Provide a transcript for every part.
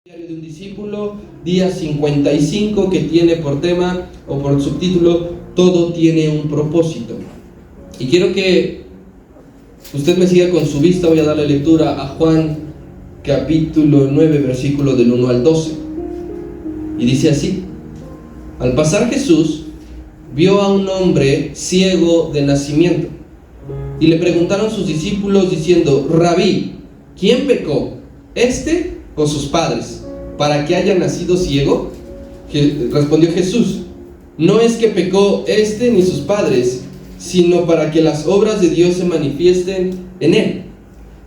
Diario de un discípulo, día 55, que tiene por tema o por subtítulo Todo tiene un propósito. Y quiero que usted me siga con su vista. Voy a darle lectura a Juan capítulo 9, versículo del 1 al 12. Y dice así: Al pasar Jesús vio a un hombre ciego de nacimiento, y le preguntaron sus discípulos diciendo: Rabí, ¿quién pecó, este o sus padres, para que haya nacido ciego? Respondió Jesús: No es que pecó este ni sus padres, sino para que las obras de Dios se manifiesten en él.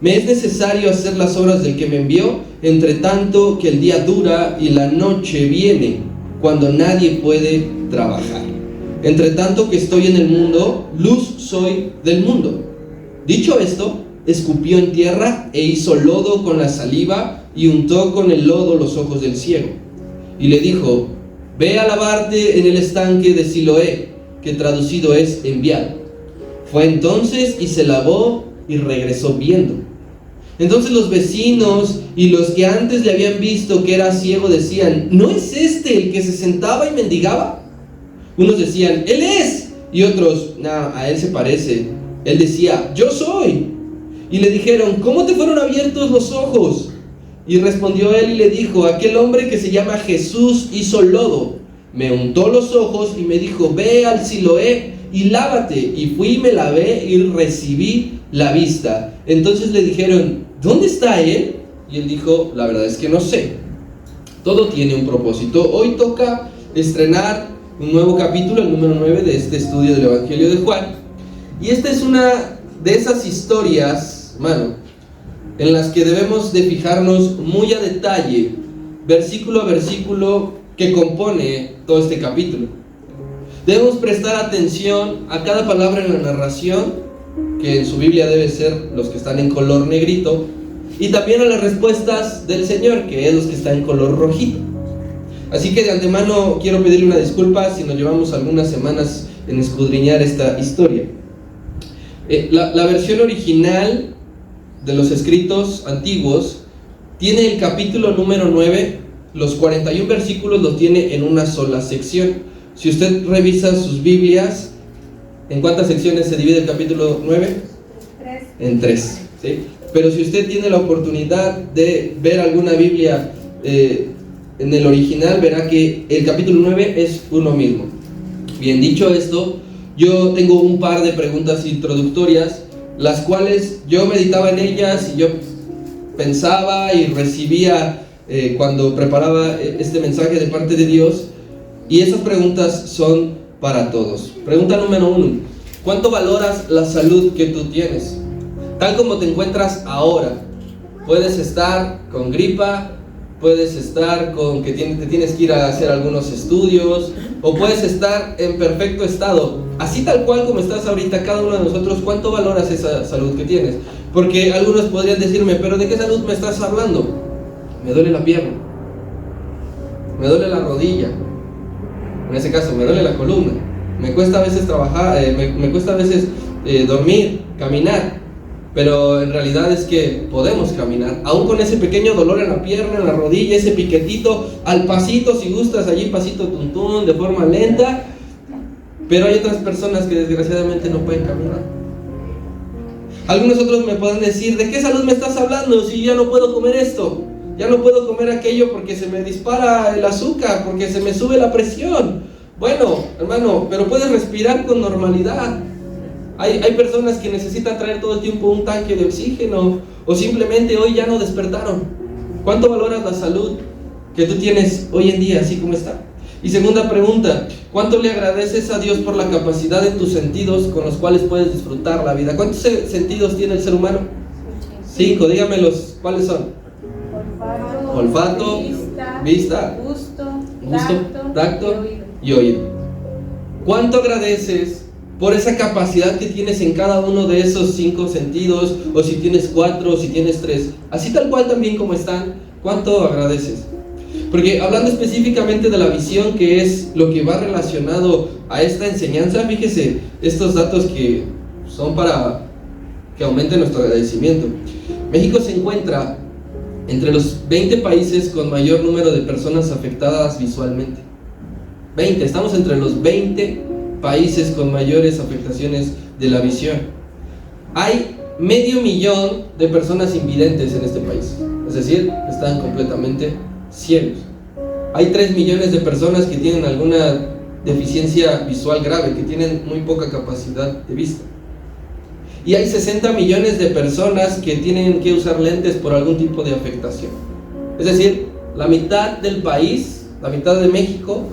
Me es necesario hacer las obras del que me envió, entre tanto que el día dura y la noche viene, cuando nadie puede trabajar. Entre tanto que estoy en el mundo, luz soy del mundo. Dicho esto, escupió en tierra e hizo lodo con la saliva y untó con el lodo los ojos del ciego. Y le dijo: Ve a lavarte en el estanque de Siloé, que traducido es enviado. Fue entonces y se lavó y regresó viendo. Entonces los vecinos y los que antes le habían visto que era ciego decían: ¿No es este el que se sentaba y mendigaba? Unos decían: Él es. Y otros: No, a él se parece. Él decía: Yo soy. Y le dijeron: ¿Cómo te fueron abiertos los ojos? Y respondió él y le dijo: Aquel hombre que se llama Jesús hizo lodo, me untó los ojos y me dijo: Ve al Siloé y lávate. Y fui y me lavé y recibí la vista. Entonces le dijeron: ¿Dónde está él? Y él dijo: La verdad es que no sé. Todo tiene un propósito. Hoy toca estrenar un nuevo capítulo, el número 9 de este estudio del Evangelio de Juan. Y esta es una de esas historias, hermano, en las que debemos de fijarnos muy a detalle, versículo a versículo, que compone todo este capítulo. Debemos prestar atención a cada palabra en la narración, que en su Biblia debe ser los que están en color negrito, y también a las respuestas del Señor, que es los que están en color rojito. Así que de antemano quiero pedirle una disculpa si nos llevamos algunas semanas en escudriñar esta historia. La versión original de los escritos antiguos tiene el capítulo número 9, los 41 versículos los tiene en una sola sección. Si usted revisa sus Biblias, ¿en cuántas secciones se divide el capítulo 9? 3. En 3, ¿sí? Pero si usted tiene la oportunidad de ver alguna Biblia en el original, verá que el capítulo 9 es uno mismo. Bien, dicho esto, yo tengo un par de preguntas introductorias, las cuales yo meditaba en ellas y yo pensaba y recibía cuando preparaba este mensaje de parte de Dios. Y esas preguntas son para todos. Pregunta número 1: ¿cuánto valoras la salud que tú tienes? Tal como te encuentras ahora. Puedes estar con gripa, puedes estar con que te tienes que ir a hacer algunos estudios, o puedes estar en perfecto estado. Así tal cual como estás ahorita, cada uno de nosotros, ¿cuánto valoras esa salud que tienes? Porque algunos podrían decirme: ¿pero de qué salud me estás hablando? Me duele la pierna, me duele la rodilla, en ese caso me duele la columna, me cuesta a veces trabajar, me cuesta a veces dormir, caminar. Pero en realidad es que podemos caminar, aún con ese pequeño dolor en la pierna, en la rodilla, ese piquetito, al pasito, si gustas, allí pasito tuntún, de forma lenta. Pero hay otras personas que desgraciadamente no pueden caminar. Algunos otros me pueden decir: ¿de qué salud me estás hablando? Si ya no puedo comer esto, ya no puedo comer aquello porque se me dispara el azúcar, porque se me sube la presión. Bueno, hermano, pero puedes respirar con normalidad. Hay personas que necesitan traer todo el tiempo un tanque de oxígeno, o simplemente hoy ya no despertaron. ¿Cuánto valoras la salud que tú tienes hoy en día, así como está? Y segunda pregunta: ¿cuánto le agradeces a Dios por la capacidad de tus sentidos con los cuales puedes disfrutar la vida? ¿Cuántos sentidos tiene el ser humano? 5, dígamelos, ¿cuáles son? Olfato, vista, gusto, tacto y oído. ¿Cuánto agradeces por esa capacidad que tienes en cada uno de esos 5 sentidos? O si tienes 4, o si tienes 3, así tal cual también como están, ¿cuánto agradeces? Porque hablando específicamente de la visión, que es lo que va relacionado a esta enseñanza, fíjese estos datos que son para que aumente nuestro agradecimiento. México se encuentra entre los 20 países con mayor número de personas afectadas visualmente. 20, estamos entre los 20 países con mayores afectaciones de la visión. Hay 500,000 de personas invidentes en este país, es decir, están completamente ciegos. Hay 3 millones de personas que tienen alguna deficiencia visual grave, que tienen muy poca capacidad de vista. Y hay 60 millones de personas que tienen que usar lentes por algún tipo de afectación. Es decir, la mitad del país, la mitad de México,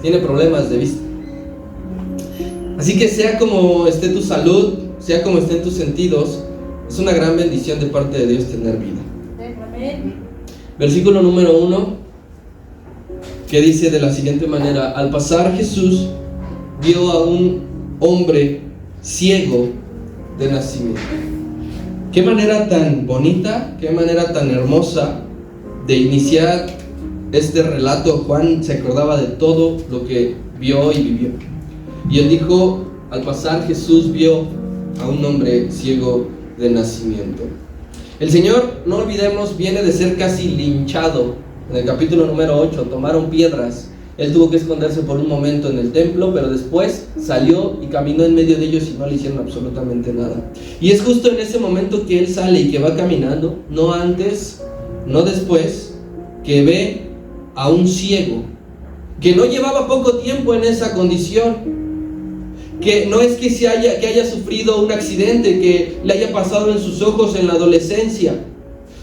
tiene problemas de vista. Así que sea como esté tu salud, sea como estén tus sentidos, es una gran bendición de parte de Dios tener vida. Versículo número 1, que dice de la siguiente manera: al pasar Jesús vio a un hombre ciego de nacimiento. Qué manera tan bonita, qué manera tan hermosa de iniciar este relato. Juan se acordaba de todo lo que vio y vivió. Y él dijo: al pasar Jesús vio a un hombre ciego de nacimiento. El Señor, no olvidemos, viene de ser casi linchado. En el capítulo número 8 tomaron piedras. Él tuvo que esconderse por un momento en el templo, pero después salió y caminó en medio de ellos y no le hicieron absolutamente nada. Y es justo en ese momento que él sale y que va caminando, no antes, no después, que ve a un ciego que no llevaba poco tiempo en esa condición, que no es que haya sufrido un accidente que le haya pasado en sus ojos en la adolescencia,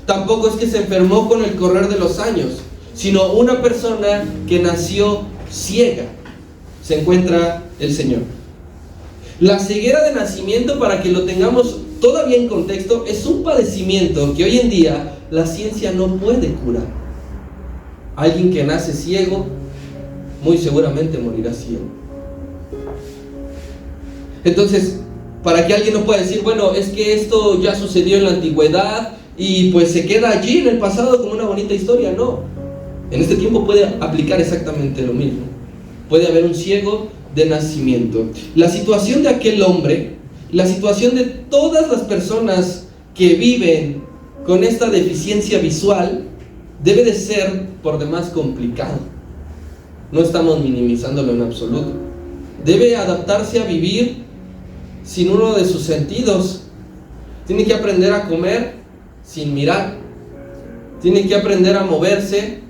tampoco es que se enfermó con el correr de los años, sino una persona que nació ciega. Se encuentra el Señor. La ceguera de nacimiento, para que lo tengamos todavía en contexto, es un padecimiento que hoy en día la ciencia no puede curar. Alguien que nace ciego, muy seguramente morirá ciego. Entonces, para que alguien no pueda decir, bueno, es que esto ya sucedió en la antigüedad y pues se queda allí en el pasado como una bonita historia, no. En este tiempo puede aplicar exactamente lo mismo. Puede haber un ciego de nacimiento. La situación de aquel hombre, la situación de todas las personas que viven con esta deficiencia visual, debe de ser por demás complicado. No estamos minimizándolo en absoluto. Debe adaptarse a vivir sin uno de sus sentidos. Tiene que aprender a comer sin mirar. Tiene que aprender a moverse,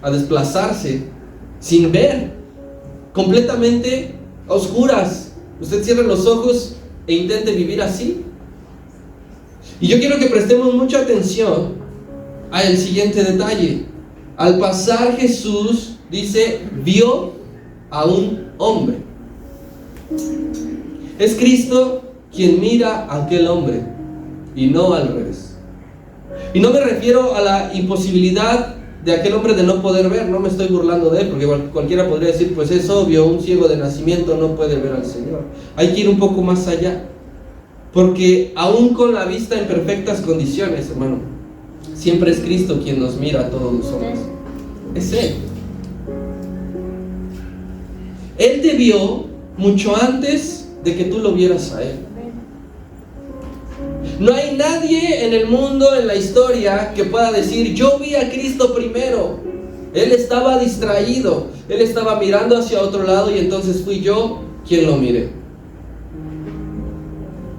a desplazarse sin ver, completamente a oscuras. Usted cierre los ojos e intente vivir así. Y yo quiero que prestemos mucha atención al siguiente detalle. Al pasar Jesús, dice, vio a un hombre. Es Cristo quien mira a aquel hombre y no al revés. Y no me refiero a la imposibilidad de aquel hombre de no poder ver, no me estoy burlando de él, porque cualquiera podría decir, pues es obvio, un ciego de nacimiento no puede ver al Señor. Hay que ir un poco más allá, porque aún con la vista en perfectas condiciones, hermano, siempre es Cristo quien nos mira a todos los hombres. Es Él. Él te vio mucho antes de que tú lo vieras a Él. No hay nadie en el mundo, en la historia, que pueda decir, yo vi a Cristo primero. Él estaba distraído, Él estaba mirando hacia otro lado y entonces fui yo quien lo miré.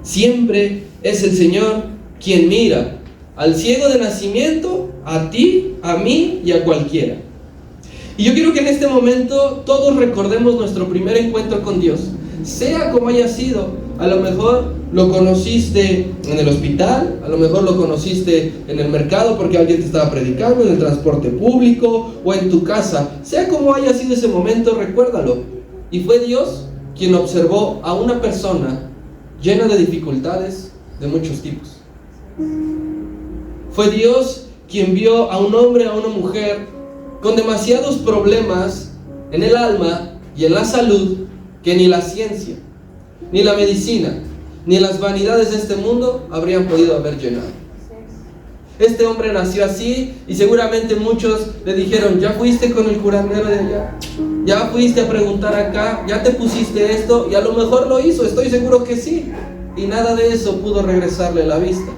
Siempre es el Señor quien mira al ciego de nacimiento, a ti, a mí y a cualquiera. Y yo quiero que en este momento todos recordemos nuestro primer encuentro con Dios, sea como haya sido. A lo mejor lo conociste en el hospital, a lo mejor lo conociste en el mercado porque alguien te estaba predicando, en el transporte público o en tu casa. Sea como haya sido ese momento, recuérdalo. Y fue Dios quien observó a una persona llena de dificultades de muchos tipos. Fue Dios quien vio a un hombre, a una mujer con demasiados problemas en el alma y en la salud que ni la ciencia, ni la medicina, ni las vanidades de este mundo habrían podido haber llenado. Este hombre nació así y seguramente muchos le dijeron, ¿ya fuiste con el curandero de allá? ¿Ya fuiste a preguntar acá? ¿Ya te pusiste esto? Y a lo mejor lo hizo, estoy seguro que sí. Y nada de eso pudo regresarle la vista.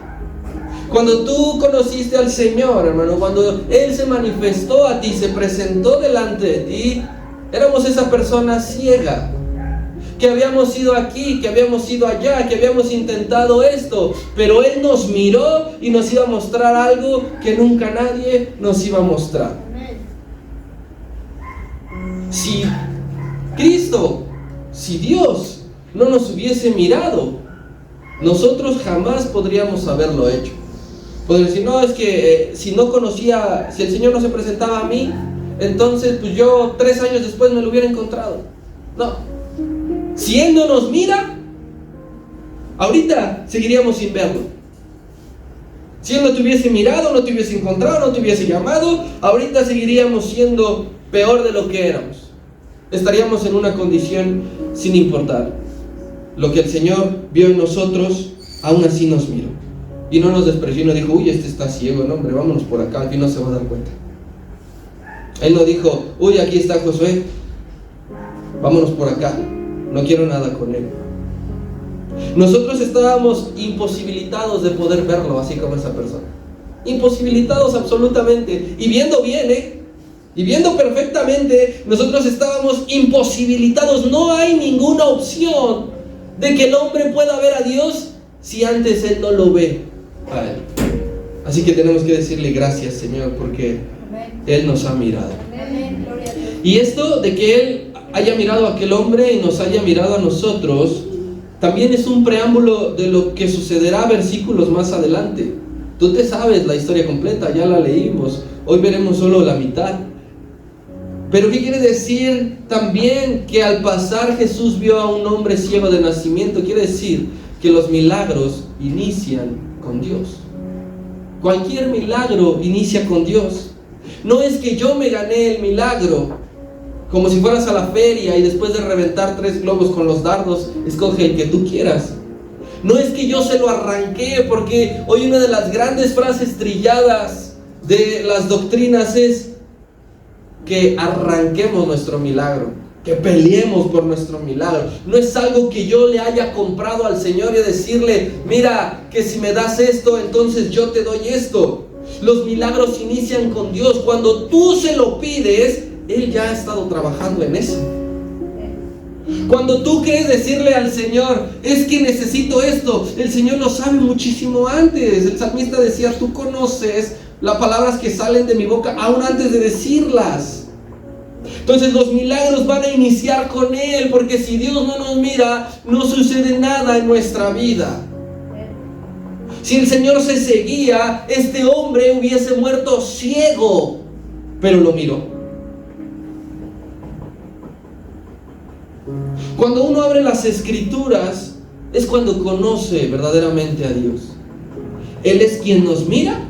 Cuando tú conociste al Señor, hermano, cuando Él se manifestó a ti, se presentó delante de ti, éramos esa persona ciega, que habíamos ido aquí, que habíamos ido allá, que habíamos intentado esto, pero Él nos miró y nos iba a mostrar algo que nunca nadie nos iba a mostrar. Si Cristo, si Dios no nos hubiese mirado, nosotros jamás podríamos haberlo hecho. Podría decir, no, es que si no conocía, si el Señor no se presentaba a mí, entonces pues yo 3 años después me lo hubiera encontrado. No. Si Él no nos mira, ahorita seguiríamos sin verlo. Si Él no te hubiese mirado, no te hubiese encontrado, no te hubiese llamado, ahorita seguiríamos siendo peor de lo que éramos. Estaríamos en una condición sin importar. Lo que el Señor vio en nosotros, aún así nos miró. Y no nos despreció y no dijo, uy, este está ciego, no, hombre, vámonos por acá, aquí no se va a dar cuenta. Él no dijo, uy, aquí está Josué, vámonos por acá, no quiero nada con él. Nosotros estábamos imposibilitados de poder verlo así como esa persona. Imposibilitados absolutamente. Y viendo bien, y viendo perfectamente, nosotros estábamos imposibilitados. No hay ninguna opción de que el hombre pueda ver a Dios si antes él no lo ve a Él. Así que tenemos que decirle gracias, Señor, porque Él nos ha mirado. Y esto de que Él haya mirado a aquel hombre y nos haya mirado a nosotros, también es un preámbulo de lo que sucederá versículos más adelante. Tú te sabes la historia completa, ya la leímos. Hoy veremos solo la mitad. Pero ¿qué quiere decir también que al pasar Jesús vio a un hombre ciego de nacimiento? Quiere decir que los milagros inician con Dios. Cualquier milagro inicia con Dios. No es que yo me gané el milagro, como si fueras a la feria y después de reventar 3 globos con los dardos, escoge el que tú quieras. No es que yo se lo arranqué, porque hoy una de las grandes frases trilladas de las doctrinas es que arranquemos nuestro milagro, que peleemos por nuestro milagro. No es algo que yo le haya comprado al Señor y decirle, mira, que si me das esto, entonces yo te doy esto. Los milagros inician con Dios. Cuando tú se lo pides, Él ya ha estado trabajando en eso. Cuando tú quieres decirle al Señor, es que necesito esto, el Señor lo sabe muchísimo antes. El salmista decía, tú conoces las palabras que salen de mi boca aún antes de decirlas. Entonces los milagros van a iniciar con Él, porque si Dios no nos mira, no sucede nada en nuestra vida. Si el Señor se seguía, este hombre hubiese muerto ciego, pero lo miró. Cuando uno abre las Escrituras, es cuando conoce verdaderamente a Dios. Él es quien nos mira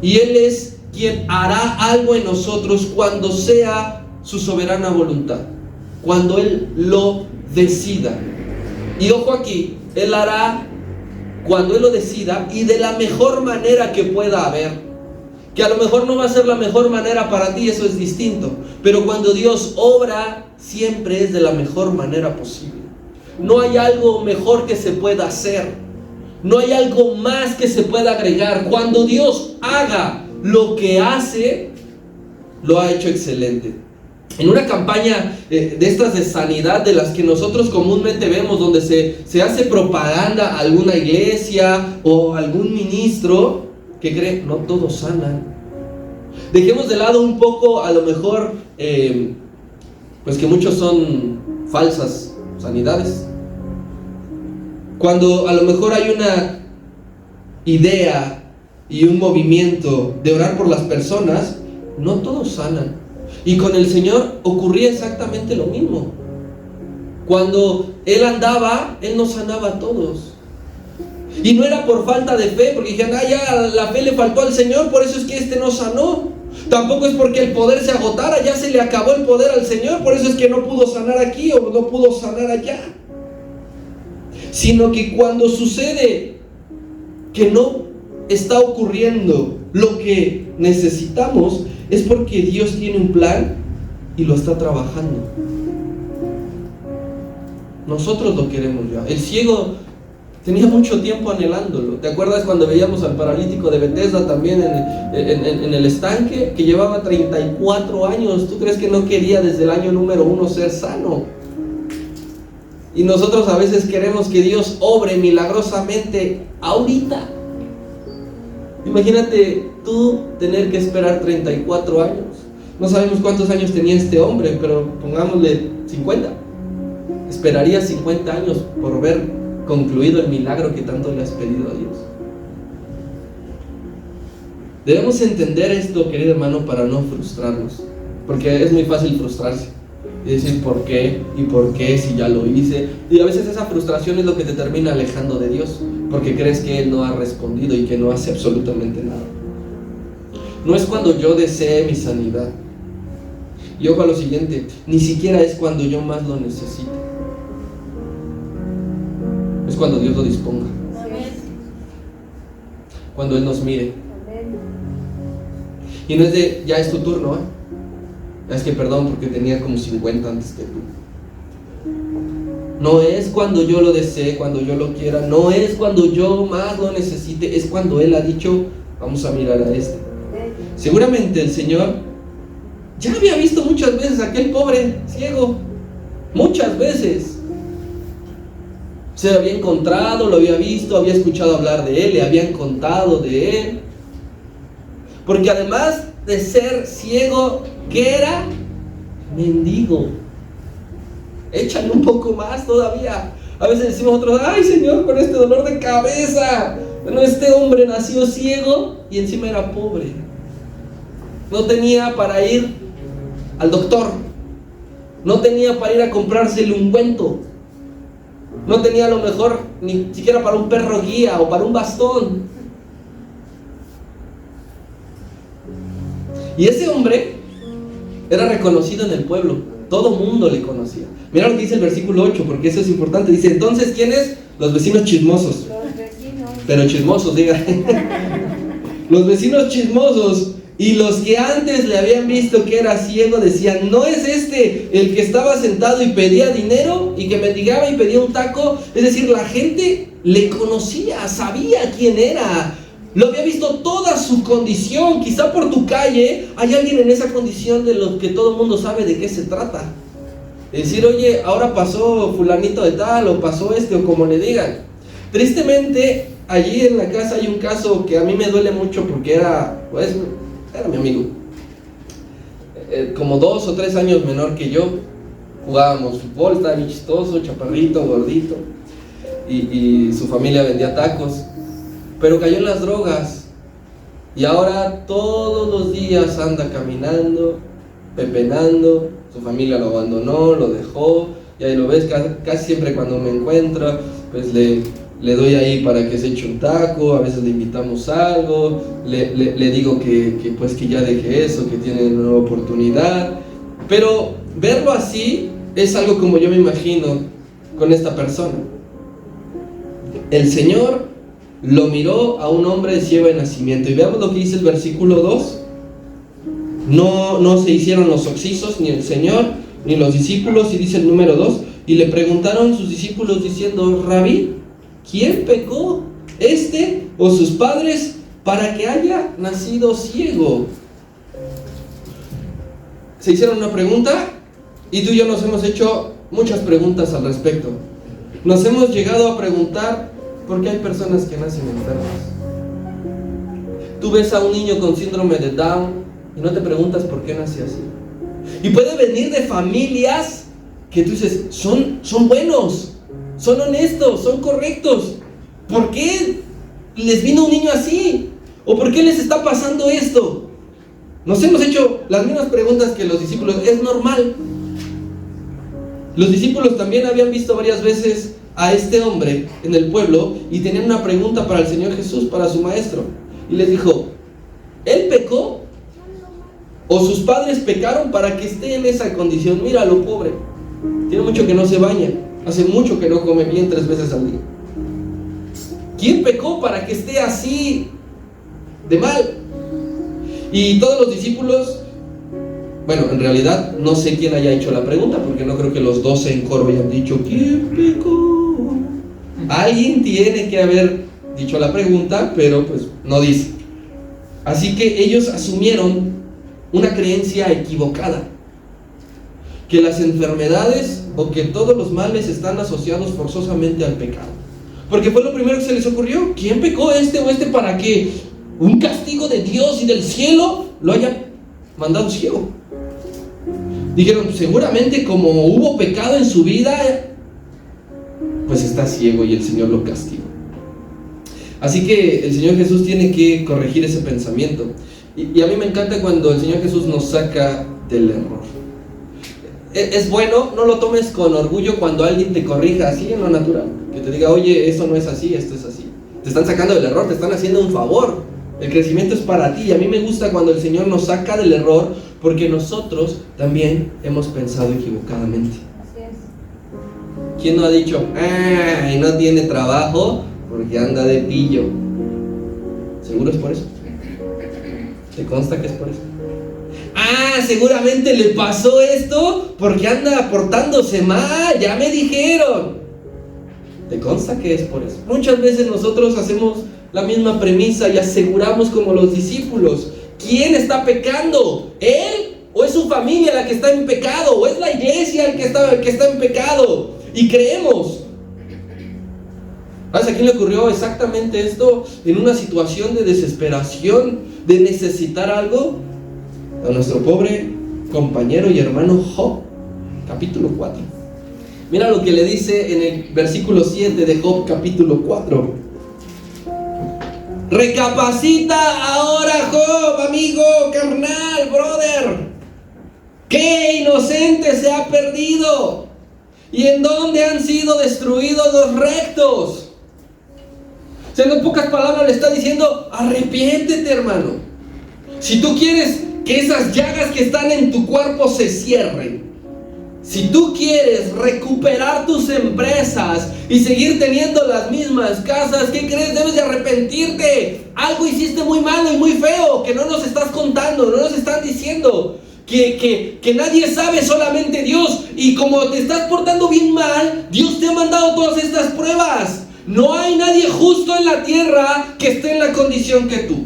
y Él es quien hará algo en nosotros cuando sea su soberana voluntad, cuando Él lo decida. Y ojo aquí, Él hará cuando Él lo decida y de la mejor manera que pueda haber. Que a lo mejor no va a ser la mejor manera para ti, eso es distinto. Pero cuando Dios obra, siempre es de la mejor manera posible. No hay algo mejor que se pueda hacer. No hay algo más que se pueda agregar. Cuando Dios haga lo que hace, lo ha hecho excelente. En una campaña de estas de sanidad, de las que nosotros comúnmente vemos, donde se hace propaganda a alguna iglesia o algún ministro, que cree, no todos sanan. Dejemos de lado un poco, a lo mejor, pues que muchos son falsas sanidades. Cuando a lo mejor hay una idea y un movimiento de orar por las personas, no todos sanan. Y con el Señor ocurría exactamente lo mismo. Cuando Él andaba, Él nos sanaba a todos. Y no era por falta de fe, porque dijeron, ya la fe le faltó al Señor, por eso es que este no sanó. Tampoco es porque el poder se agotara, ya se le acabó el poder al Señor, por eso es que no pudo sanar aquí o no pudo sanar allá. Sino que cuando sucede que no está ocurriendo lo que necesitamos, es porque Dios tiene un plan y lo está trabajando. Nosotros lo queremos ya. El ciego Tenía mucho tiempo anhelándolo. ¿Te acuerdas cuando veíamos al paralítico de Bethesda también en el estanque? Que llevaba 34 años. ¿Tú crees que no quería desde el año número 1 ser sano? Y nosotros a veces queremos que Dios obre milagrosamente ahorita. Imagínate tú tener que esperar 34 años. No sabemos cuántos años tenía este hombre, pero pongámosle 50. Esperaría 50 años por ver concluido el milagro que tanto le has pedido a Dios. Debemos entender esto, querido hermano, para no frustrarnos, porque es muy fácil frustrarse y decir ¿por qué? ¿Y por qué si ya lo hice? Y a veces esa frustración es lo que te termina alejando de Dios, porque crees que Él no ha respondido y que no hace absolutamente nada. No es cuando yo desee mi sanidad, y ojo a lo siguiente, ni siquiera es cuando yo más lo necesito. Es cuando Dios lo disponga. Cuando Él nos mire. Y no es de, ya es tu turno, ¿eh? Es que perdón porque tenía como 50 antes que tú. No es cuando yo lo desee, cuando yo lo quiera. No es cuando yo más lo necesite. Es cuando Él ha dicho, vamos a mirar a este. Seguramente el Señor ya había visto muchas veces a aquel pobre ciego. Muchas veces. Se había encontrado, lo había visto, había escuchado hablar de Él, le habían contado de Él. Porque además de ser ciego, ¿qué era? Mendigo. Échale un poco más todavía. A veces decimos nosotros, ay Señor, con este dolor de cabeza. Bueno, este hombre nació ciego y encima era pobre. No tenía para ir al doctor. No tenía para ir a comprarse el ungüento. No tenía a lo mejor ni siquiera para un perro guía o para un bastón. Y ese hombre era reconocido en el pueblo. Todo mundo le conocía. Mira lo que dice el versículo 8, porque eso es importante. Dice, entonces, ¿quiénes? Los vecinos chismosos. Los vecinos. Pero chismosos, diga. Los vecinos chismosos y los que antes le habían visto que era ciego decían, ¿no es este el que estaba sentado y pedía dinero y que mendigaba y pedía un taco? Es decir, la gente le conocía, sabía quién era, lo había visto toda su condición. Quizá por tu calle hay alguien en esa condición de lo que todo el mundo sabe de qué se trata. Es decir, oye, ahora pasó fulanito de tal o pasó este o como le digan. Tristemente, allí en la casa hay un caso que a mí me duele mucho porque era mi amigo, como 2 o 3 años menor que yo. Jugábamos fútbol, estaba bien chistoso, chaparrito, gordito, y su familia vendía tacos, pero cayó en las drogas y ahora todos los días anda caminando, pepenando. Su familia lo abandonó, lo dejó, y ahí lo ves casi siempre cuando me encuentra, pues le doy ahí para que se eche un taco, a veces le invitamos algo, le digo que pues que ya deje eso, que tiene una nueva oportunidad. Pero verlo así es algo como yo me imagino con esta persona. El Señor lo miró a un hombre ciego de nacimiento, y veamos lo que dice el versículo 2. No se hicieron los oxisos, ni el Señor, ni los discípulos, y dice el número 2, y le preguntaron sus discípulos diciendo, Rabí, ¿quién pecó, este o sus padres, para que haya nacido ciego? Se hicieron una pregunta, y tú y yo nos hemos hecho muchas preguntas al respecto. Nos hemos llegado a preguntar por qué hay personas que nacen enfermas. Tú ves a un niño con síndrome de Down y no te preguntas por qué nace así. Y puede venir de familias que tú dices, son buenos, son honestos, son correctos. ¿Por qué les vino un niño así? ¿O por qué les está pasando esto? Nos hemos hecho las mismas preguntas que los discípulos. Es normal. Los discípulos también habían visto varias veces a este hombre en el pueblo y tenían una pregunta para el Señor Jesús, para su maestro. Y les dijo, ¿él pecó? ¿O sus padres pecaron para que esté en esa condición? Míralo, pobre. Tiene mucho que no se baña. Hace mucho que no come bien 3 veces al día. ¿Quién pecó para que esté así de mal? Y todos los discípulos, bueno, en realidad no sé quién haya hecho la pregunta, porque no creo que los 12 en coro hayan dicho, ¿quién pecó? Alguien tiene que haber dicho la pregunta, pero pues no dice. Así que ellos asumieron una creencia equivocada, que las enfermedades o que todos los males están asociados forzosamente al pecado. Porque fue lo primero que se les ocurrió. ¿Quién pecó, este o este, para que un castigo de Dios y del cielo lo haya mandado ciego? Dijeron, seguramente como hubo pecado en su vida, pues está ciego y el Señor lo castigó. Así que el Señor Jesús tiene que corregir ese pensamiento. Y a mí me encanta cuando el Señor Jesús nos saca del error. Es bueno, no lo tomes con orgullo cuando alguien te corrija así en lo natural. Que te diga, oye, esto no es así, esto es así. Te están sacando del error, te están haciendo un favor. El crecimiento es para ti. Y a mí me gusta cuando el Señor nos saca del error, porque nosotros también hemos pensado equivocadamente. Así es. ¿Quién no ha dicho, ay, no tiene trabajo porque anda de pillo? ¿Seguro es por eso? ¿Te consta que es por eso? Ah, seguramente le pasó esto porque anda portándose mal, ya me dijeron. ¿Te consta que es por eso? Muchas veces nosotros hacemos la misma premisa y aseguramos como los discípulos. ¿Quién está pecando? ¿Él o es su familia la que está en pecado? ¿O es la iglesia el que está en pecado? Y creemos. ¿Sabes a quién le ocurrió exactamente esto? En una situación de desesperación, de necesitar algo. A nuestro pobre compañero y hermano Job, capítulo 4. Mira lo que le dice en el versículo 7 de Job, capítulo 4. Recapacita ahora, Job, amigo, carnal, brother. ¿Qué inocente se ha perdido? ¿Y en dónde han sido destruidos los rectos? O sea, en pocas palabras le está diciendo, arrepiéntete, hermano. Si tú quieres que esas llagas que están en tu cuerpo se cierren, si tú quieres recuperar tus empresas y seguir teniendo las mismas casas, ¿qué crees? Debes de arrepentirte. Algo hiciste muy malo y muy feo que no nos estás contando, no nos están diciendo. Que nadie sabe, solamente Dios. Y como te estás portando bien mal, Dios te ha mandado todas estas pruebas. No hay nadie justo en la tierra que esté en la condición que tú.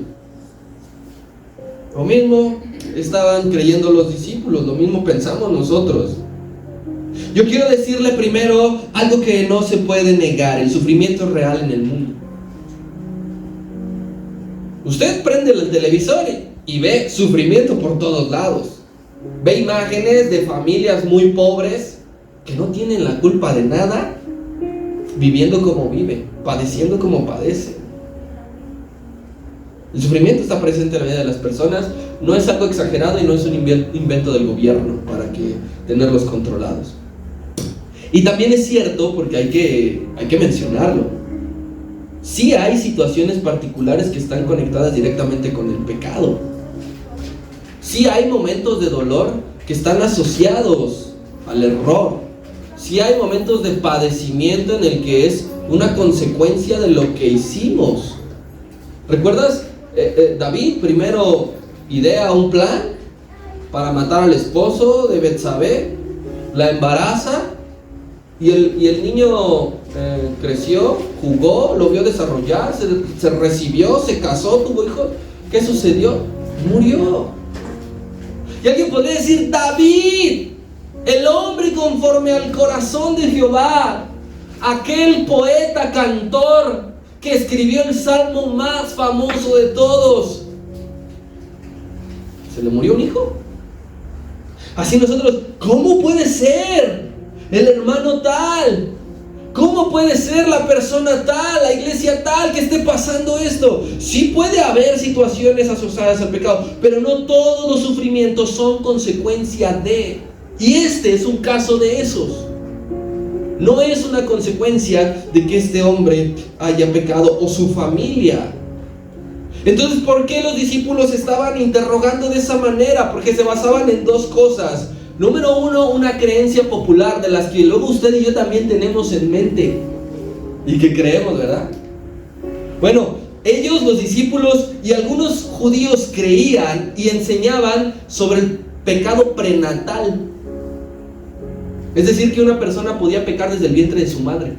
Lo mismo estaban creyendo los discípulos, lo mismo pensamos nosotros. Yo quiero decirle primero algo que no se puede negar: el sufrimiento es real en el mundo. Usted prende el televisor y ve sufrimiento por todos lados. Ve imágenes de familias muy pobres que no tienen la culpa de nada, viviendo como viven, padeciendo como padecen. El sufrimiento está presente en la vida de las personas, no es algo exagerado y no es un invento del gobierno para tenerlos controlados. Y también es cierto, porque hay que mencionarlo, sí hay situaciones particulares que están conectadas directamente con el pecado. Sí hay momentos de dolor que están asociados al error. Sí hay momentos de padecimiento en el que es una consecuencia de lo que hicimos. ¿Recuerdas? David primero idea un plan para matar al esposo de Betsabé, la embaraza y el niño creció, jugó, lo vio desarrollar, se recibió, se casó, tuvo hijos. ¿Qué sucedió? Murió. Y alguien podría decir: David, el hombre conforme al corazón de Jehová, aquel poeta, cantor que escribió el salmo más famoso de todos, ¿se le murió un hijo? Así nosotros, ¿cómo puede ser el hermano tal? ¿Cómo puede ser la persona tal, la iglesia tal que esté pasando esto? Sí puede haber situaciones asociadas al pecado, pero no todos los sufrimientos son consecuencia de. Y este es un caso de esos. No es una consecuencia de que este hombre haya pecado o su familia. Entonces, ¿por qué los discípulos estaban interrogando de esa manera? Porque se basaban en dos cosas. Número uno, una creencia popular de las que luego usted y yo también tenemos en mente y que creemos, ¿verdad? Bueno, ellos, los discípulos y algunos judíos creían y enseñaban sobre el pecado prenatal. Es decir, que una persona podía pecar desde el vientre de su madre.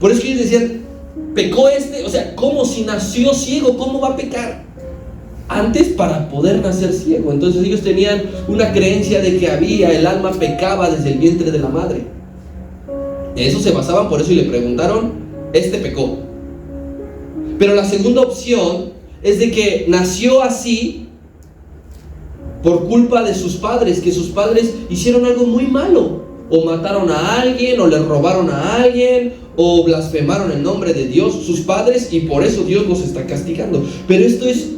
Por eso que ellos decían, pecó o sea, como si nació ciego, ¿cómo va a pecar? Antes para poder nacer ciego. Entonces ellos tenían una creencia de que el alma pecaba desde el vientre de la madre. En eso se basaban, por eso y le preguntaron, pecó. Pero la segunda opción es de que nació así por culpa de sus padres, que sus padres hicieron algo muy malo, o mataron a alguien, o le robaron a alguien, o blasfemaron el nombre de Dios, sus padres, y por eso Dios los está castigando. Pero esto es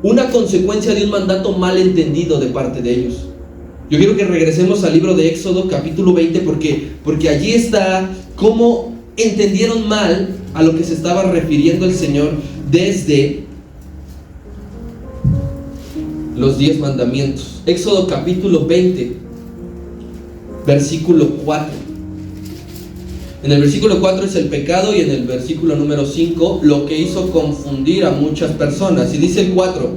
una consecuencia de un mandato mal entendido de parte de ellos. Yo quiero que regresemos al libro de Éxodo capítulo 20 porque allí está cómo entendieron mal a lo que se estaba refiriendo el Señor desde los 10 mandamientos. Éxodo capítulo 20, versículo 4. En el versículo 4 es el pecado, y en el versículo número 5 lo que hizo confundir a muchas personas. Y dice el 4: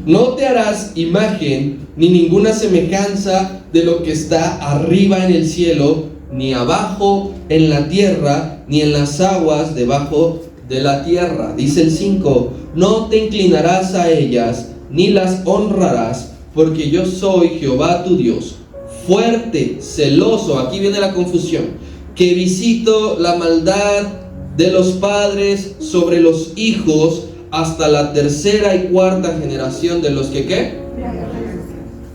no te harás imagen ni ninguna semejanza de lo que está arriba en el cielo, ni abajo en la tierra, ni en las aguas debajo de la tierra. Dice el 5: no te inclinarás a ellas, ni las honrarás, porque yo soy Jehová tu Dios, fuerte, celoso, aquí viene la confusión, que visito la maldad de los padres sobre los hijos hasta la tercera y cuarta generación de los que ¿qué?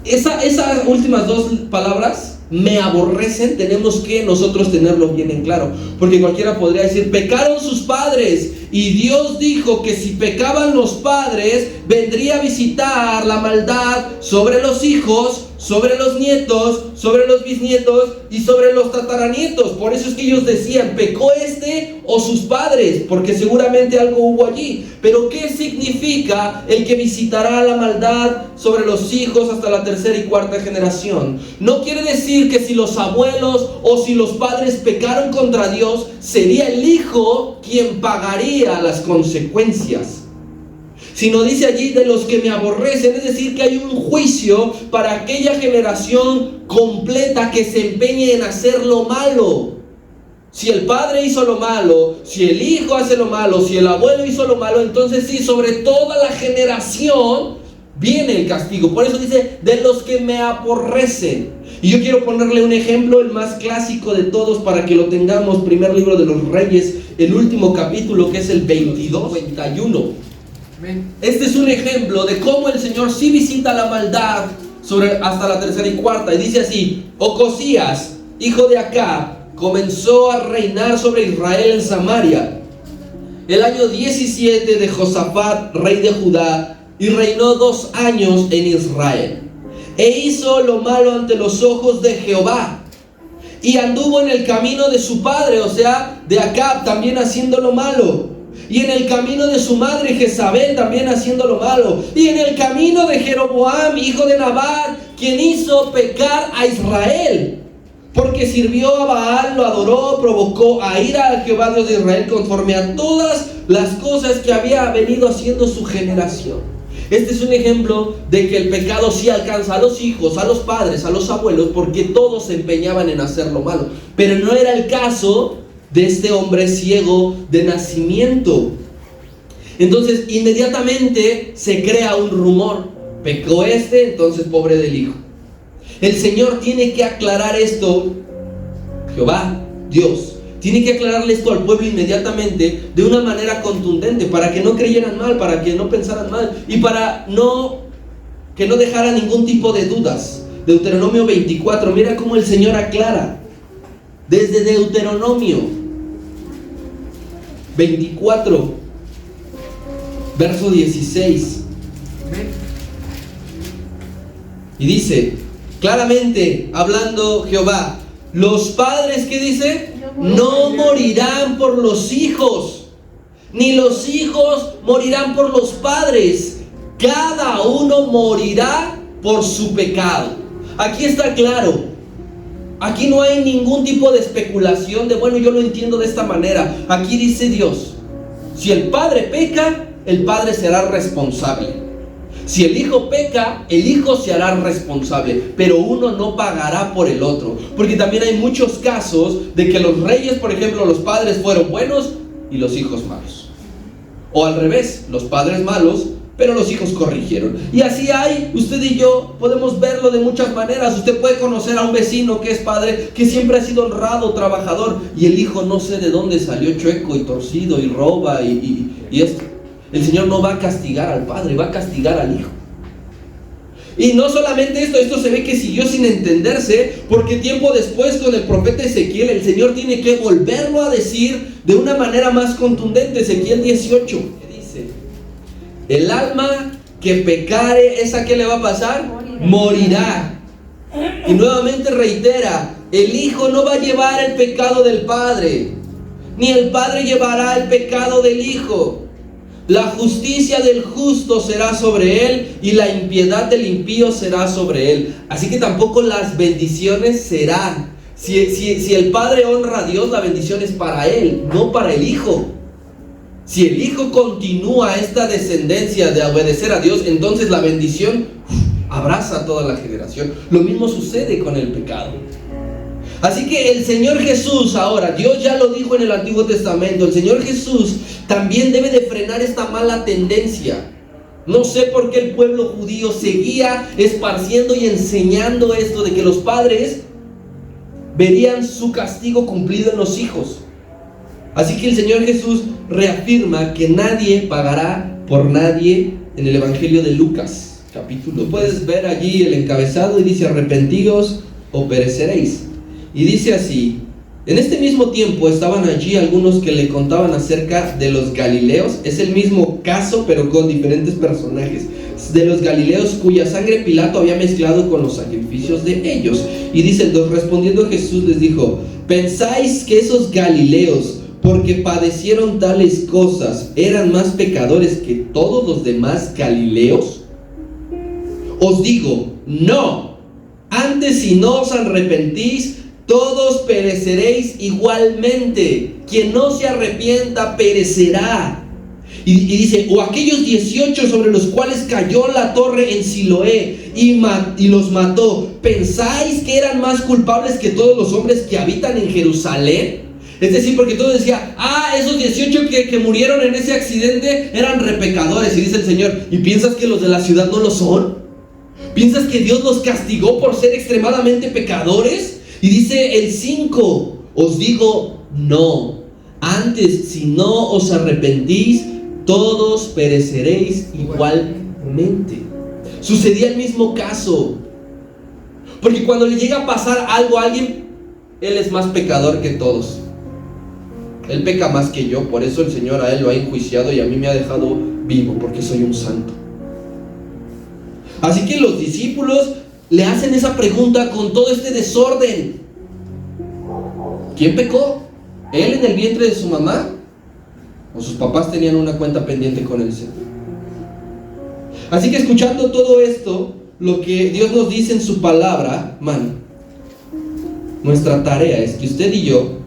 Esas últimas dos palabras, me aborrecen, tenemos que nosotros tenerlo bien en claro, porque cualquiera podría decir, pecaron sus padres, y Dios dijo que si pecaban los padres, vendría a visitar la maldad sobre los hijos, sobre los nietos, sobre los bisnietos y sobre los tataranietos. Por eso es que ellos decían, pecó o sus padres, porque seguramente algo hubo allí. Pero ¿qué significa el que visitará la maldad sobre los hijos hasta la tercera y cuarta generación? No quiere decir que si los abuelos o si los padres pecaron contra Dios, sería el hijo quien pagaría las consecuencias, sino dice allí, de los que me aborrecen, es decir, que hay un juicio para aquella generación completa que se empeñe en hacer lo malo. Si el padre hizo lo malo, si el hijo hace lo malo, si el abuelo hizo lo malo, entonces sí, sobre toda la generación viene el castigo. Por eso dice, de los que me aborrecen. Y yo quiero ponerle un ejemplo, el más clásico de todos, para que lo tengamos. Primer libro de los Reyes, el último capítulo, que es el 22-51. Este es un ejemplo de cómo el Señor sí visita la maldad hasta la tercera y cuarta. Y dice así: Ocosías, hijo de Acab, comenzó a reinar sobre Israel en Samaria el año 17 de Josafat, rey de Judá, y reinó 2 años en Israel. E hizo lo malo ante los ojos de Jehová, y anduvo en el camino de su padre, o sea, de Acab, también haciendo lo malo, y en el camino de su madre Jezabel, también haciendo lo malo, y en el camino de Jeroboam, hijo de Nabat, quien hizo pecar a Israel, porque sirvió a Baal, lo adoró, provocó a ira a Jehová Dios de Israel, conforme a todas las cosas que había venido haciendo su generación. Este es un ejemplo de que el pecado sí alcanza a los hijos, a los padres, a los abuelos, porque todos se empeñaban en hacer lo malo. Pero no era el caso de este hombre ciego de nacimiento. Entonces inmediatamente se crea un rumor: pecó entonces pobre del hijo. El Señor tiene que aclarar esto, Jehová, Dios, tiene que aclararle esto al pueblo inmediatamente, de una manera contundente, para que no creyeran mal, para que no pensaran mal, y para que no dejara ningún tipo de dudas. Deuteronomio 24, mira cómo el Señor aclara, desde Deuteronomio 24, verso 16. Y dice, claramente hablando Jehová, los padres, ¿qué dice? No morirán por los hijos, ni los hijos morirán por los padres. Cada uno morirá por su pecado. Aquí está claro. Aquí no hay ningún tipo de especulación de, bueno, yo lo entiendo de esta manera. Aquí dice Dios, si el padre peca, el padre será responsable. Si el hijo peca, el hijo se hará responsable, pero uno no pagará por el otro. Porque también hay muchos casos de que los reyes, por ejemplo, los padres fueron buenos y los hijos malos. O al revés, los padres malos, pero los hijos corrigieron. Y así hay, usted y yo podemos verlo de muchas maneras. Usted puede conocer a un vecino que es padre, que siempre ha sido honrado, trabajador, y el hijo no sé de dónde salió chueco y torcido y roba y esto. El Señor no va a castigar al padre, va a castigar al hijo. Y no solamente esto se ve que siguió sin entenderse, porque tiempo después con el profeta Ezequiel, el Señor tiene que volverlo a decir de una manera más contundente. Ezequiel 18, ¿qué dice? El alma que pecare, ¿esa qué le va a pasar? Morirá. Y nuevamente reitera, el hijo no va a llevar el pecado del padre, ni el padre llevará el pecado del hijo. La justicia del justo será sobre él, y la impiedad del impío será sobre él. Así que tampoco las bendiciones serán. Si el padre honra a Dios, la bendición es para él, no para el hijo. Si el hijo continúa esta descendencia de obedecer a Dios, entonces la bendición abraza a toda la generación. Lo mismo sucede con el pecado. Así que el Señor Jesús ahora, Dios ya lo dijo en el Antiguo Testamento, el Señor Jesús también debe de frenar esta mala tendencia. No sé por qué el pueblo judío seguía esparciendo y enseñando esto de que los padres verían su castigo cumplido en los hijos. Así que el Señor Jesús reafirma que nadie pagará por nadie en el Evangelio de Lucas, capítulo. Puedes ver allí el encabezado y dice: arrepentidos o pereceréis. Y dice así: en este mismo tiempo estaban allí algunos que le contaban acerca de los galileos. Es el mismo caso, pero con diferentes personajes. De los galileos cuya sangre Pilato había mezclado con los sacrificios de ellos. Y dice: respondiendo Jesús les dijo: ¿pensáis que esos galileos, porque padecieron tales cosas, eran más pecadores que todos los demás galileos? Os digo, no. Antes, si no os arrepentís, todos pereceréis igualmente. Quien no se arrepienta perecerá. Y dice: o aquellos 18 sobre los cuales cayó la torre en Siloé y los mató, ¿pensáis que eran más culpables que todos los hombres que habitan en Jerusalén? Es decir, porque todos decían: esos 18 que murieron en ese accidente eran repecadores. Y dice el Señor: ¿y piensas que los de la ciudad no lo son? ¿Piensas que Dios los castigó por ser extremadamente pecadores? Y dice el 5: os digo, no. Antes, si no os arrepentís, todos pereceréis igualmente. Sucedía el mismo caso. Porque cuando le llega a pasar algo a alguien, él es más pecador que todos. Él peca más que yo, por eso el Señor a él lo ha enjuiciado y a mí me ha dejado vivo, porque soy un santo. Así que los discípulos le hacen esa pregunta con todo este desorden: ¿quién pecó? ¿Él en el vientre de su mamá? ¿O sus papás tenían una cuenta pendiente con el Señor? Así que escuchando todo esto, lo que Dios nos dice en su palabra, nuestra tarea es que usted y yo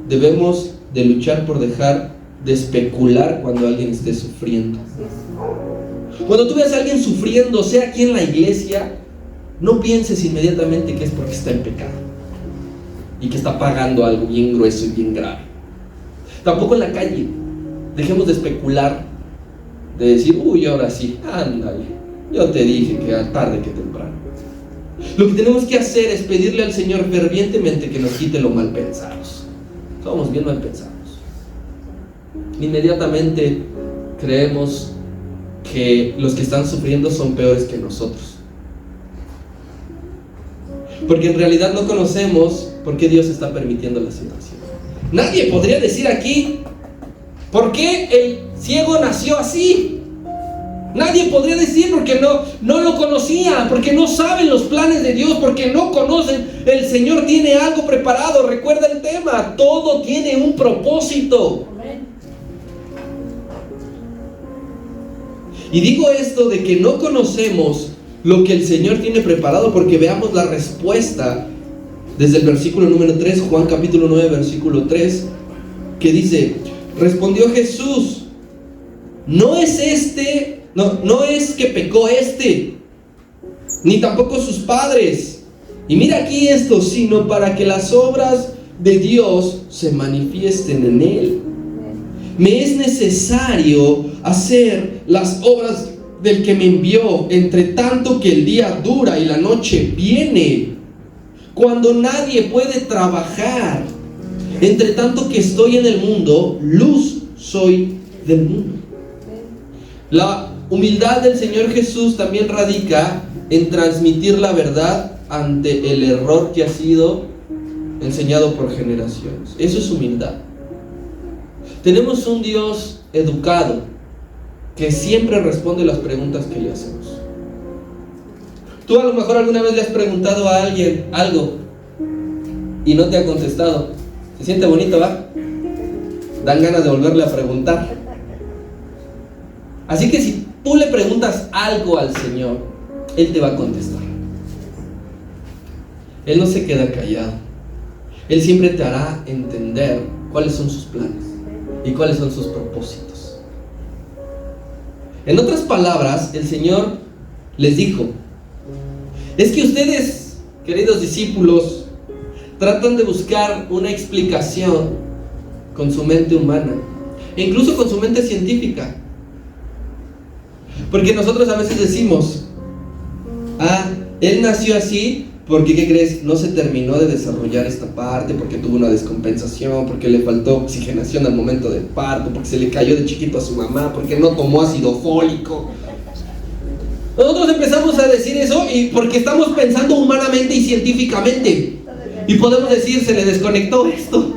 debemos de luchar por dejar de especular cuando alguien esté sufriendo. Cuando tú veas a alguien sufriendo, sea aquí en la iglesia, no pienses inmediatamente que es porque está en pecado y que está pagando algo bien grueso y bien grave. Tampoco en la calle. Dejemos de especular, de decir: uy, ahora sí, ándale, yo te dije que era tarde que temprano. Lo que tenemos que hacer es pedirle al Señor fervientemente que nos quite lo mal pensados. Somos bien mal pensados. Inmediatamente creemos que los que están sufriendo son peores que nosotros, porque en realidad no conocemos por qué Dios está permitiendo la situación. Nadie podría decir aquí por qué el ciego nació así. Nadie podría decir, porque no lo conocía, porque no saben los planes de Dios, porque no conocen. El Señor tiene algo preparado. Recuerda el tema: todo tiene un propósito. Y digo esto de que no conocemos lo que el Señor tiene preparado, porque veamos la respuesta desde el versículo número 3, Juan capítulo 9, versículo 3, que dice: respondió Jesús: ¿no es este No es que pecó ni tampoco sus padres. Y mira aquí esto, sino para que las obras de Dios se manifiesten en él. Me es necesario hacer las obras del que me envió, entre tanto que el día dura y la noche viene, cuando nadie puede trabajar. Entre tanto que estoy en el mundo, luz soy del mundo. La humildad del Señor Jesús también radica en transmitir la verdad ante el error que ha sido enseñado por generaciones. Eso es humildad. Tenemos un Dios educado que siempre responde las preguntas que le hacemos. Tú a lo mejor alguna vez le has preguntado a alguien algo y no te ha contestado. ¿Se siente bonito, va? Dan ganas de volverle a preguntar. Así que si tú le preguntas algo al Señor, Él te va a contestar. Él no se queda callado. Él siempre te hará entender cuáles son sus planes y cuáles son sus propósitos. En otras palabras, el Señor les dijo: es que ustedes, queridos discípulos, tratan de buscar una explicación con su mente humana e incluso con su mente científica. Porque nosotros a veces decimos: Él nació así porque, ¿qué crees? No se terminó de desarrollar esta parte, porque tuvo una descompensación, porque le faltó oxigenación al momento del parto, porque se le cayó de chiquito a su mamá, porque no tomó ácido fólico. Nosotros empezamos a decir eso y porque estamos pensando humanamente y científicamente. Y podemos decir: se le desconectó esto.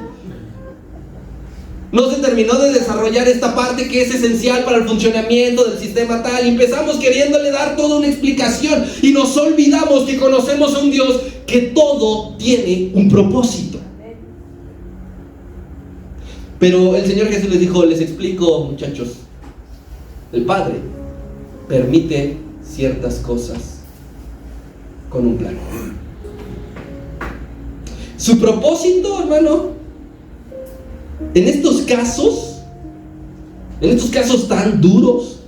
No se terminó de desarrollar esta parte que es esencial para el funcionamiento del sistema tal. Y empezamos queriéndole dar toda una explicación y nos olvidamos que conocemos a un Dios que todo tiene un propósito. Pero el Señor Jesús les dijo: les explico, muchachos. El Padre permite ciertas cosas con un plan. Su propósito, hermano, en estos casos tan duros,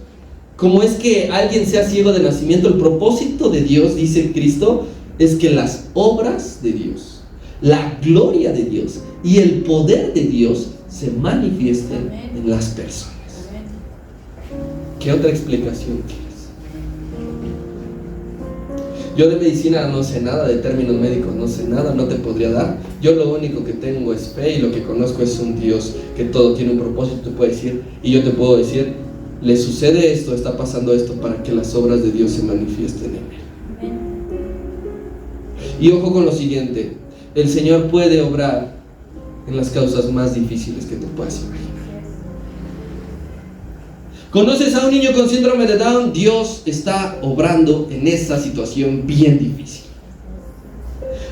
como es que alguien sea ciego de nacimiento, el propósito de Dios, dice Cristo, es que las obras de Dios, la gloria de Dios y el poder de Dios se manifiesten en las personas. ¿Qué otra explicación quieres? Yo de medicina no sé nada, de términos médicos no sé nada, no te podría dar. Yo lo único que tengo es fe y lo que conozco es un Dios que todo tiene un propósito, te puede decir, y yo te puedo decir: le sucede esto, está pasando esto para que las obras de Dios se manifiesten en él. Y ojo con lo siguiente: el Señor puede obrar en las causas más difíciles que te puedas imaginar. ¿Conoces a un niño con síndrome de Down? Dios está obrando en esa situación bien difícil.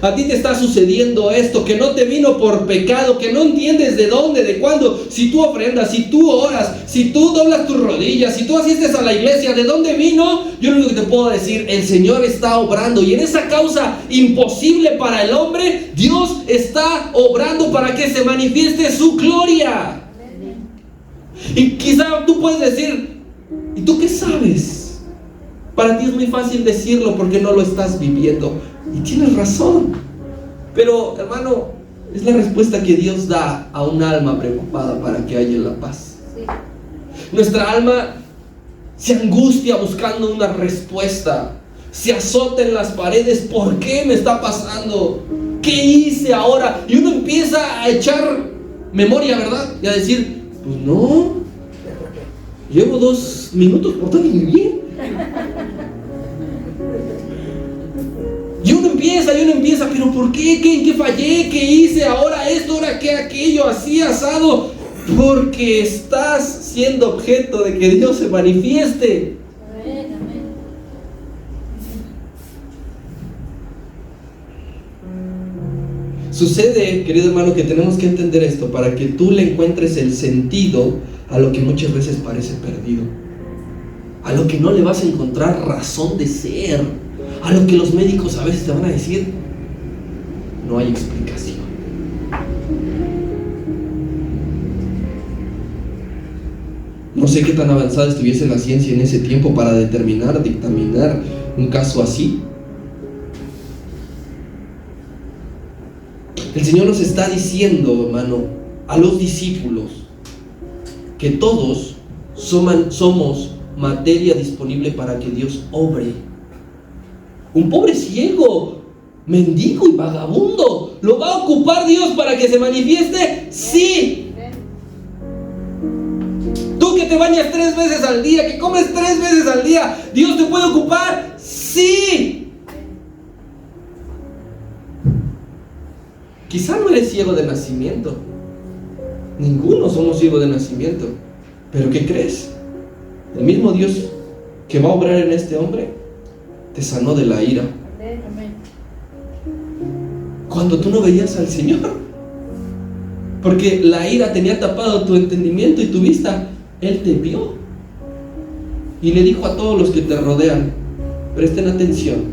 A ti te está sucediendo esto, que no te vino por pecado, que no entiendes de dónde, de cuándo. Si tú ofrendas, si tú oras, si tú doblas tus rodillas, si tú asistes a la iglesia, ¿de dónde vino? Yo lo único que te puedo decir: el Señor está obrando. Y en esa causa imposible para el hombre, Dios está obrando para que se manifieste su gloria. Y quizá tú puedes decir: ¿y tú qué sabes? Para ti es muy fácil decirlo porque no lo estás viviendo. Y tienes razón. Pero, hermano, es la respuesta que Dios da a un alma preocupada para que haya la paz. Nuestra alma se angustia buscando una respuesta. Se azota en las paredes: ¿por qué me está pasando? ¿Qué hice ahora? Y uno empieza a echar memoria, ¿verdad? Y a decir: pues no, llevo 2 minutos portándome bien. Y uno empieza, ¿pero por qué? ¿En qué fallé? ¿Qué hice? Ahora esto, ahora qué, aquello, así, asado. Porque estás siendo objeto de que Dios se manifieste. Sucede, querido hermano, que tenemos que entender esto para que tú le encuentres el sentido a lo que muchas veces parece perdido, a lo que no le vas a encontrar razón de ser, a lo que los médicos a veces te van a decir: no hay explicación. No sé qué tan avanzada estuviese la ciencia en ese tiempo para dictaminar un caso así. El Señor nos está diciendo, hermano, a los discípulos, que todos somos materia disponible para que Dios obre. Un pobre ciego, mendigo y vagabundo, ¿lo va a ocupar Dios para que se manifieste? Sí. Tú que te bañas 3 veces al día, que comes 3 veces al día, ¿Dios te puede ocupar? Sí. Quizá no eres ciego de nacimiento. Ninguno somos ciegos de nacimiento. ¿Pero qué crees? El mismo Dios que va a obrar en este hombre te sanó de la ira. Cuando tú no veías al Señor, porque la ira tenía tapado tu entendimiento y tu vista, Él te vio y le dijo a todos los que te rodean: presten atención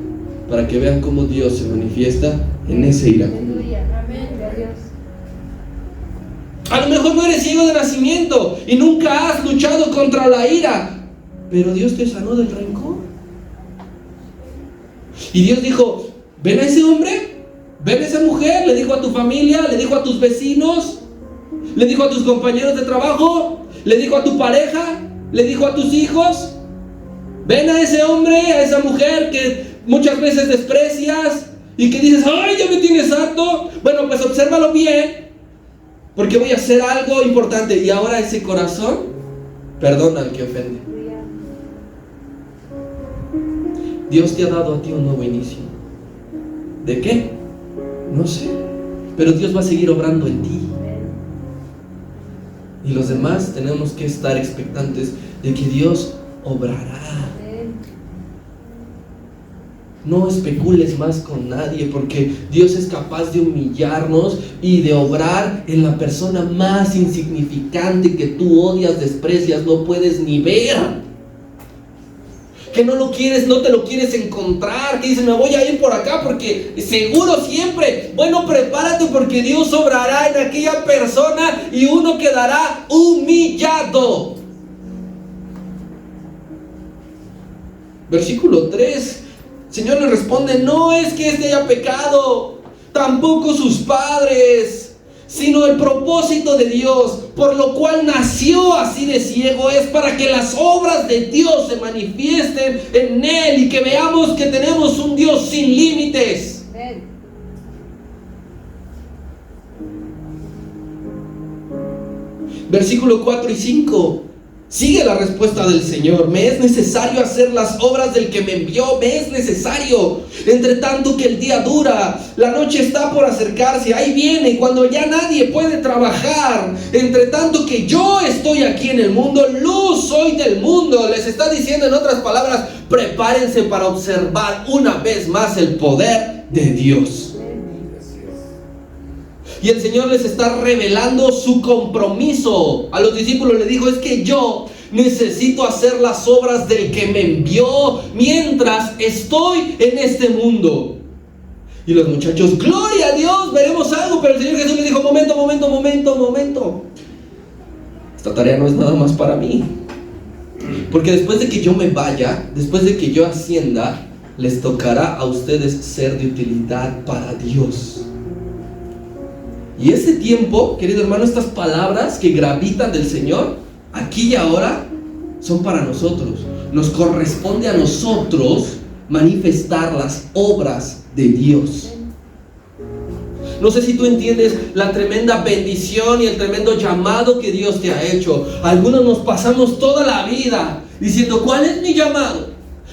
para que vean cómo Dios se manifiesta en ese iracundo. A lo mejor no eres ciego de nacimiento y nunca has luchado contra la ira, pero Dios te sanó del rencor. Y Dios dijo: ven a ese hombre, ven a esa mujer. Le dijo a tu familia, le dijo a tus vecinos, le dijo a tus compañeros de trabajo, le dijo a tu pareja, le dijo a tus hijos: ven a ese hombre, a esa mujer que muchas veces desprecias y que dices: ay, ya me tienes harto. Bueno, pues obsérvalo bien, porque voy a hacer algo importante. Y ahora ese corazón perdona al que ofende. Dios te ha dado a ti un nuevo inicio. ¿De qué? No sé, pero Dios va a seguir obrando en ti. Y los demás tenemos que estar expectantes de que Dios obrará. No especules más con nadie, porque Dios es capaz de humillarnos y de obrar en la persona más insignificante que tú odias, desprecias, no puedes ni ver. Que no lo quieres, no te lo quieres encontrar, que dices: me voy a ir por acá porque seguro siempre. Bueno, prepárate, porque Dios obrará en aquella persona y uno quedará humillado. Versículo 3. El Señor le responde: no es que éste haya pecado, tampoco sus padres, sino el propósito de Dios, por lo cual nació así de ciego, es para que las obras de Dios se manifiesten en él y que veamos que tenemos un Dios sin límites. Versículo 4 y 5. Sigue la respuesta del Señor: me es necesario hacer las obras del que me envió, me es necesario. Entre tanto que el día dura, la noche está por acercarse, ahí viene, cuando ya nadie puede trabajar. Entre tanto que yo estoy aquí en el mundo, luz soy del mundo. Les está diciendo, en otras palabras: prepárense para observar una vez más el poder de Dios. Y el Señor les está revelando su compromiso. A los discípulos les dijo: es que yo necesito hacer las obras del que me envió mientras estoy en este mundo. Y los muchachos: gloria a Dios, veremos algo. Pero el Señor Jesús les dijo: momento. Esta tarea no es nada más para mí. Porque después de que yo me vaya, después de que yo ascienda, les tocará a ustedes ser de utilidad para Dios. Y ese tiempo, querido hermano, estas palabras que gravitan del Señor, aquí y ahora, son para nosotros. Nos corresponde a nosotros manifestar las obras de Dios. No sé si tú entiendes la tremenda bendición y el tremendo llamado que Dios te ha hecho. Algunos nos pasamos toda la vida diciendo: ¿cuál es mi llamado?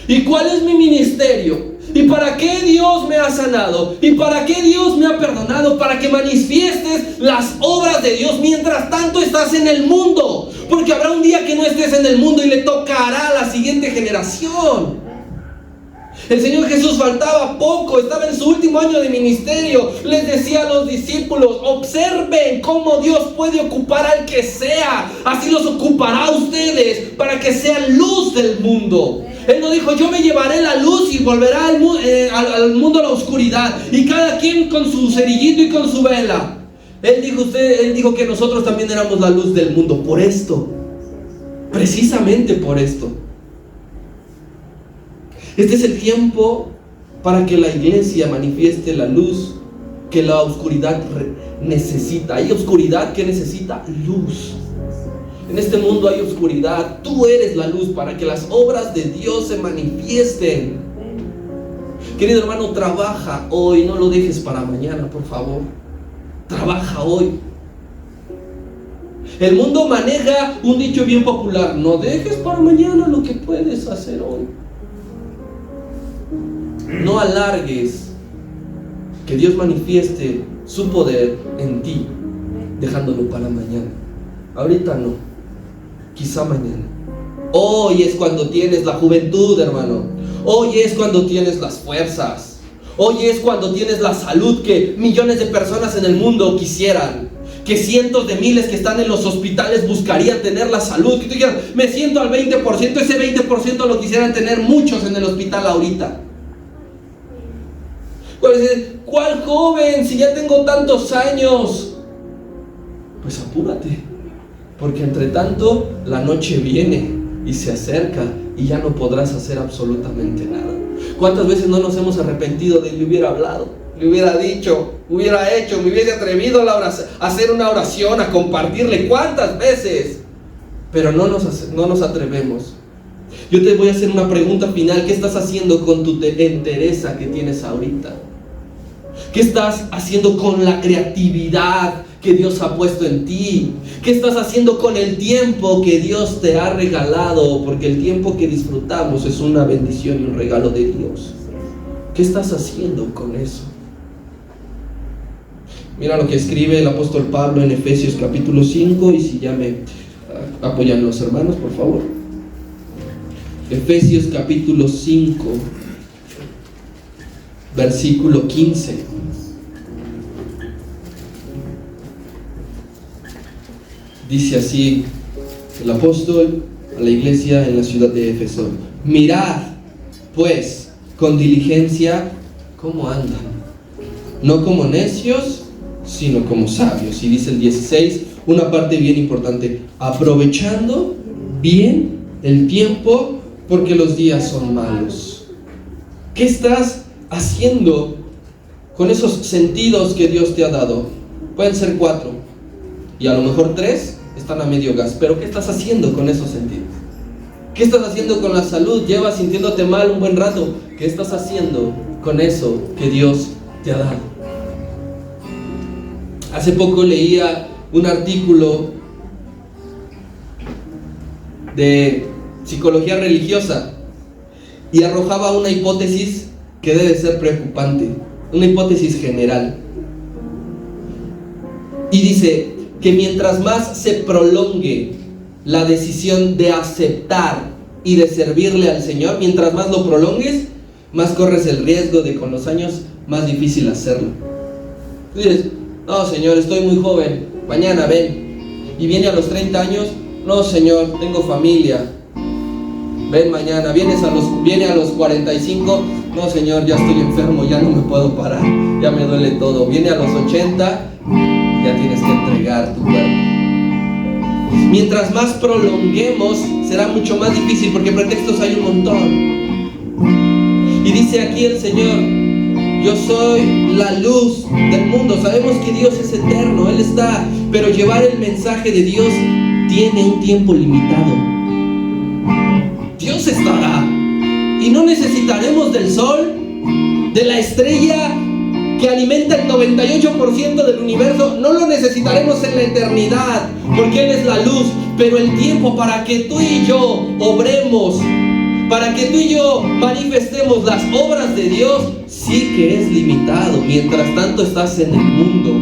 ¿Y cuál es mi ministerio? ¿Y para qué Dios me ha sanado? ¿Y para qué Dios me ha perdonado? Para que manifiestes las obras de Dios mientras tanto estás en el mundo. Porque habrá un día que no estés en el mundo y le tocará a la siguiente generación. El Señor Jesús faltaba poco, estaba en su último año de ministerio. Les decía a los discípulos: observen cómo Dios puede ocupar al que sea. Así los ocupará a ustedes para que sean luz del mundo. Él no dijo: yo me llevaré la luz y volverá al mundo a la oscuridad, y cada quien con su cerillito y con su vela. Él dijo que nosotros también éramos la luz del mundo. Por esto precisamente por esto. Este es el tiempo para que la iglesia manifieste la luz que la oscuridad necesita. Hay oscuridad que necesita luz. En este mundo hay oscuridad. Tú eres la luz para que las obras de Dios se manifiesten. Querido hermano, trabaja hoy. No lo dejes para mañana, por favor. Trabaja hoy. El mundo maneja un dicho bien popular: no dejes para mañana lo que puedes hacer hoy. No alargues que Dios manifieste su poder en ti, dejándolo para mañana. Ahorita no, quizá mañana. Hoy es cuando tienes la juventud, hermano. Hoy es cuando tienes las fuerzas. Hoy es cuando tienes la salud que millones de personas en el mundo quisieran. Que cientos de miles que están en los hospitales buscarían tener la salud. Que tú digas, me siento al 20%, ese 20% lo quisieran tener muchos en el hospital ahorita. ¿Cuál joven? Si ya tengo tantos años. Pues apúrate, porque entre tanto la noche viene y se acerca y ya no podrás hacer absolutamente nada. ¿Cuántas veces no nos hemos arrepentido de le hubiera hablado, le hubiera dicho, hubiera hecho, me hubiese atrevido a hacer una oración, a compartirle? ¿Cuántas veces? Pero no nos atrevemos. Yo te voy a hacer una pregunta final. ¿Qué estás haciendo con tu entereza que tienes ahorita? ¿Qué estás haciendo con la creatividad que Dios ha puesto en ti? ¿Qué estás haciendo con el tiempo que Dios te ha regalado? Porque el tiempo que disfrutamos es una bendición y un regalo de Dios. ¿Qué estás haciendo con eso? Mira lo que escribe el apóstol Pablo en Efesios capítulo 5, y si ya me apoyan los hermanos, por favor. Efesios capítulo 5, versículo 15. Dice así el apóstol a la iglesia en la ciudad de Éfeso: mirad pues con diligencia cómo andan, no como necios, sino como sabios. Y dice el 16, una parte bien importante: aprovechando bien el tiempo, porque los días son malos. ¿Qué estás haciendo con esos sentidos que Dios te ha dado? Pueden ser 4 y a lo mejor 3 están a medio gas, pero ¿qué estás haciendo con esos sentidos? ¿Qué estás haciendo con la salud? Llevas sintiéndote mal un buen rato. ¿Qué estás haciendo con eso que Dios te ha dado? Hace poco leía un artículo de psicología religiosa y arrojaba una hipótesis que debe ser preocupante, una hipótesis general. Y dice que mientras más se prolongue la decisión de aceptar y de servirle al Señor, mientras más lo prolongues, más corres el riesgo de con los años más difícil hacerlo. Tú dices, no Señor, estoy muy joven, mañana ven. Y viene a los 30 años, no Señor, tengo familia, ven mañana. Viene a los 45, no Señor, ya estoy enfermo, ya no me puedo parar, ya me duele todo. Viene a los 80, ya tienes que entregar tu cuerpo. Mientras más prolonguemos, será mucho más difícil, porque pretextos hay un montón. Y dice aquí el Señor: yo soy la luz del mundo. Sabemos que Dios es eterno, Él está, pero llevar el mensaje de Dios tiene un tiempo limitado. Dios estará, y no necesitaremos del sol, de la estrella que alimenta el 98% del universo. No lo necesitaremos en la eternidad, porque Él es la luz. Pero el tiempo para que tú y yo obremos, para que tú y yo manifestemos las obras de Dios, sí que es limitado. Mientras tanto estás en el mundo,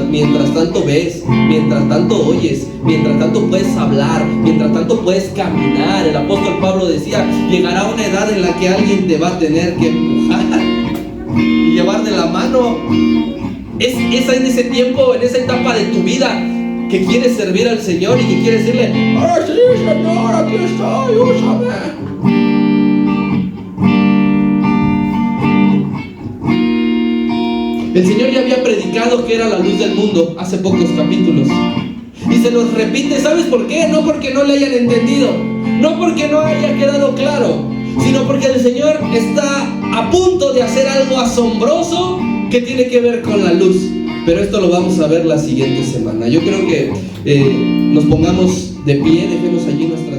mientras tanto ves, mientras tanto oyes, mientras tanto puedes hablar, mientras tanto puedes caminar. El apóstol Pablo decía: llegará una edad en la que alguien te va a tener que empujar y llevar de la mano. Es en ese tiempo, en esa etapa de tu vida, que quieres servir al Señor y que quieres decirle: ¡ah, sí, Señor, aquí estoy, úsame! El Señor ya había predicado que era la luz del mundo hace pocos capítulos. y se los repite. ¿Sabes por qué? No porque no le hayan entendido, no porque no haya quedado claro, sino porque el Señor está a punto de hacer algo asombroso que tiene que ver con la luz. Pero esto lo vamos a ver la siguiente semana. Yo creo que nos pongamos de pie, dejemos allí nuestra